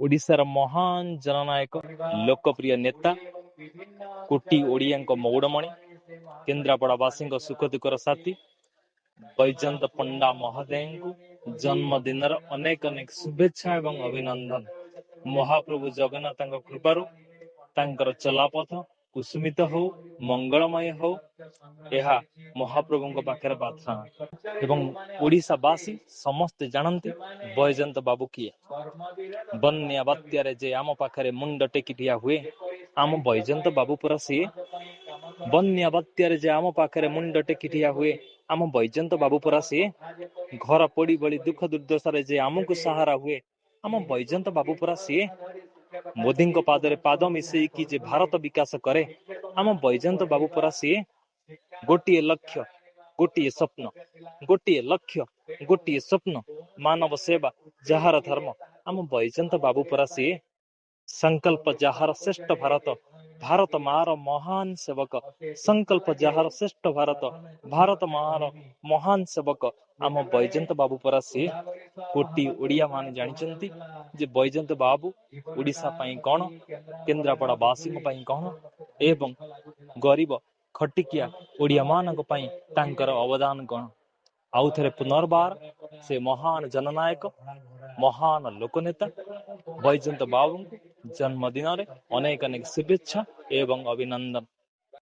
ओडिशार महान जननायक लोकप्रिय नेता कोटी ओडिया मौड़मणि केन्द्रापड़ावासी सुख दुखर साथी बैजयंत पंडा महोदय को जन्मदिन अनेक अनेक शुभेच्छा एवं अभिनंदन। महाप्रभु जगन्नाथ कृपारू तांकर चलापथ कुसुमित हो मंगलमय हो यह महाप्रभु पाखे प्रार्थना एवं ओडिशावासी समस्ते जानती बैजयंत बाबू किए। बन्या बात्यारे जे आम पाखरे मुंड टेकी ठिया हुए आम बैजयंत बाबू पुरा सी। बन्या बात्यारे जे आम पाखरे मुंड टेकी ठिया हुए आम बैजयंत बाबू पुरा सी। घर पड़ी बड़ी दुख दुर्दशा जे आमको सहारा हुए आम बैजयंत बाबू पुरा सी। मोदी पादरे पाद मिसेकी जे भारत विकास करे आम बैजयंत बाबू पुरा सी। गोटे लक्ष्य गोटे स्वप्न गोटे लक्ष्य गोटे स्वप्न मानव सेवा जहार धर्म आम बैजयंत बाबू पुरा सी। संकल्प जहार श्रेष्ठ भारत भारत मार महान सेवक संकल्प जहार श्रेष्ठ भारत भारत मार महान सेवक आम बैजयंत बाबू पुरा सी। कोटी ओडिया मान जानिचंती जे बैजयंत बाबू ओडिशा पई कौन केन्द्रापड़ा वासी पई कौन एवं गरीब खटिकिया ओडिया मानक पई तांकर अवदान कौन। आउ थे पुनर्बार से महान जननायक महान लोकनेता बैजयंत बाबू जन्मदिन अनेक अनेक शुभेच्छा एवं अभिनंदन।